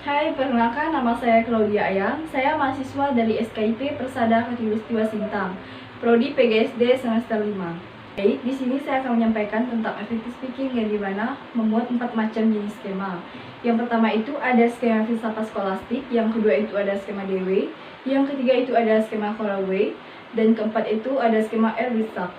Hai, perkenalkan nama saya Claudia Ayang. Saya mahasiswa dari SKIP Persada Khatulistiwa Sintang, Prodi PGSD semester 5. Baik, di sini saya akan menyampaikan tentang effective speaking yang dimana membuat 4 macam jenis skema. Yang pertama itu ada skema filsafat skolastik, yang kedua itu ada skema Dewey, yang ketiga itu ada skema Holloway, dan keempat itu ada skema Erwisak.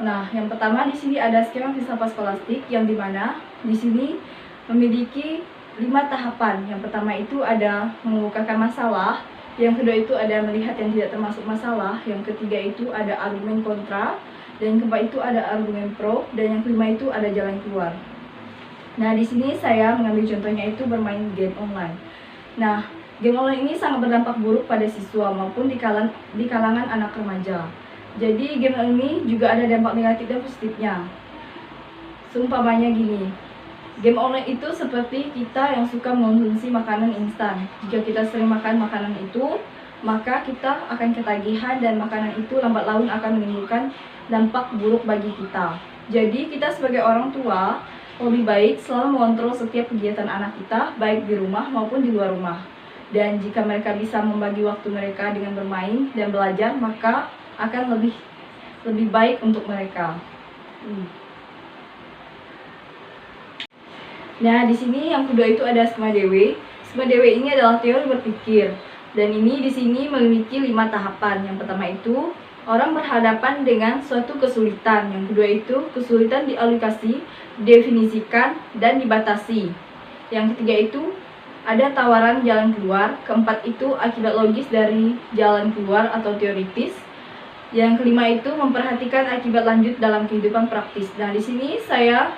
Nah, yang pertama di sini ada skema filsafat skolastik yang dimana di sini memiliki 5 tahapan. Yang pertama itu ada mengemukakan masalah, yang kedua itu ada melihat yang tidak termasuk masalah, yang ketiga itu ada argumen kontra, dan yang keempat itu ada argumen pro, dan yang kelima itu ada jalan keluar. Nah, di sini saya mengambil contohnya itu bermain game online. Nah, game online ini sangat berdampak buruk pada siswa maupun di kalangan anak remaja. Jadi game ini juga ada dampak negatif dan positifnya. Seumpamanya gini, game online itu seperti kita yang suka mengonsumsi makanan instan. Jika kita sering makan makanan itu, maka kita akan ketagihan dan makanan itu lambat laun akan menimbulkan dampak buruk bagi kita. Jadi kita sebagai orang tua lebih baik selalu mengontrol setiap kegiatan anak kita, baik di rumah maupun di luar rumah. Dan jika mereka bisa membagi waktu mereka dengan bermain dan belajar, maka akan lebih baik untuk mereka. Nah, di sini yang kedua itu ada skema Dewey. Skema Dewey ini adalah teori berpikir, dan ini di sini memiliki 5 tahapan. Yang pertama itu orang berhadapan dengan suatu kesulitan. Yang kedua itu kesulitan dialokasi, definisikan, dan dibatasi. Yang ketiga itu ada tawaran jalan keluar. Keempat itu akibat logis dari jalan keluar atau teoritis. Yang kelima itu memperhatikan akibat lanjut dalam kehidupan praktis. Nah, di sini saya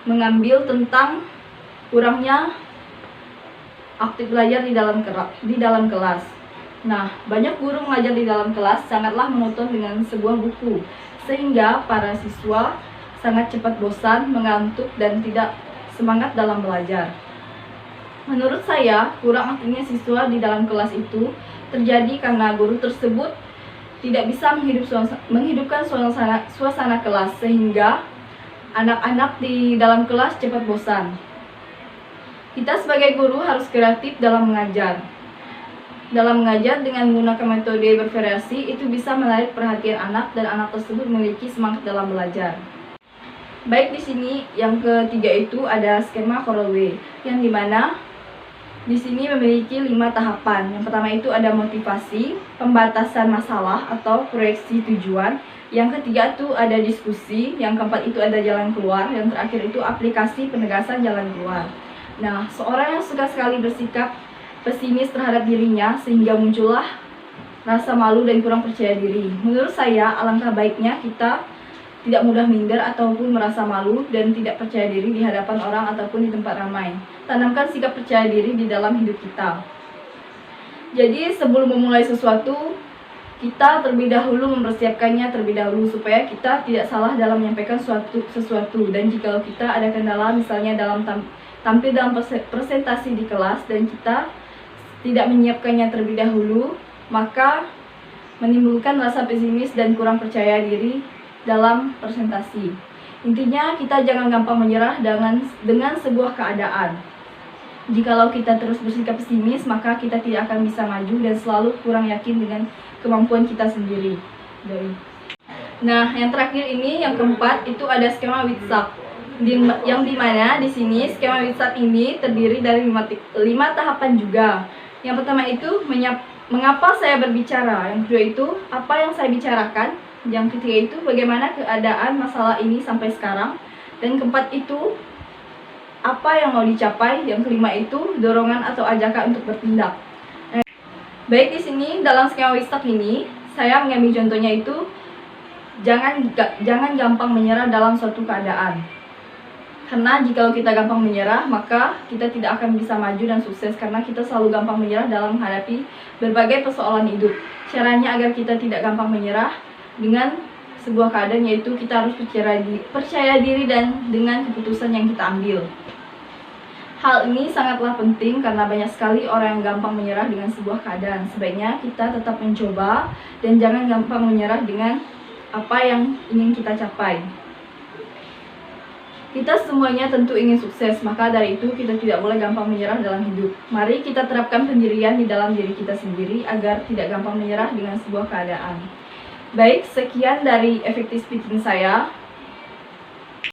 mengambil tentang kurangnya aktif belajar di dalam kelas. Nah, banyak guru mengajar di dalam kelas sangatlah monoton dengan sebuah buku, sehingga para siswa sangat cepat bosan, mengantuk, dan tidak semangat dalam belajar. Menurut saya, kurang aktifnya siswa di dalam kelas itu terjadi karena guru tersebut tidak bisa menghidupkan suasana kelas, sehingga anak-anak di dalam kelas cepat bosan. Kita sebagai guru harus kreatif dalam mengajar. Dalam mengajar dengan menggunakan metode bervariasi, itu bisa menarik perhatian anak dan anak tersebut memiliki semangat dalam belajar. Baik, di sini yang ketiga itu ada skema Holloway, yang dimana di sini memiliki 5 tahapan. Yang pertama itu ada motivasi, pembatasan masalah atau proyeksi tujuan. Yang ketiga itu ada diskusi. Yang keempat itu ada jalan keluar. Yang terakhir itu aplikasi penegasan jalan keluar. Nah, seorang yang suka sekali bersikap pesimis terhadap dirinya sehingga muncullah rasa malu dan kurang percaya diri. Menurut saya, alangkah baiknya kita tidak mudah minder ataupun merasa malu dan tidak percaya diri di hadapan orang ataupun di tempat ramai. Tanamkan sikap percaya diri di dalam hidup kita. Jadi sebelum memulai sesuatu, kita terlebih dahulu mempersiapkannya terlebih dahulu supaya kita tidak salah dalam menyampaikan sesuatu. Dan jika kita ada kendala misalnya dalam tampil dalam presentasi di kelas dan kita tidak menyiapkannya terlebih dahulu, maka menimbulkan rasa pesimis dan kurang percaya diri dalam presentasi. Intinya kita jangan gampang menyerah dengan sebuah keadaan. Jikalau kita terus bersikap pesimis, maka kita tidak akan bisa maju dan selalu kurang yakin dengan kemampuan kita sendiri. Nah, yang terakhir ini, yang keempat itu ada skema Witzak. Yang dimana di sini skema Witzak ini terdiri dari 5 tahapan juga. Yang pertama itu mengapa saya berbicara. Yang kedua itu apa yang saya bicarakan. Yang ketiga itu bagaimana keadaan masalah ini sampai sekarang. Dan keempat itu apa yang mau dicapai. Yang kelima itu dorongan atau ajakan untuk bertindak. Baik, di sini dalam skema Witzak ini saya mengambil contohnya itu jangan gampang menyerah dalam suatu keadaan. Karena jika kita gampang menyerah, maka kita tidak akan bisa maju dan sukses karena kita selalu gampang menyerah dalam menghadapi berbagai persoalan hidup. Caranya agar kita tidak gampang menyerah dengan sebuah keadaan, yaitu kita harus percaya diri dan dengan keputusan yang kita ambil. Hal ini sangatlah penting karena banyak sekali orang yang gampang menyerah dengan sebuah keadaan. Sebaiknya kita tetap mencoba dan jangan gampang menyerah dengan apa yang ingin kita capai. Kita semuanya tentu ingin sukses, maka dari itu kita tidak boleh gampang menyerah dalam hidup. Mari kita terapkan pendirian di dalam diri kita sendiri agar tidak gampang menyerah dengan sebuah keadaan. Baik, sekian dari effective speaking saya.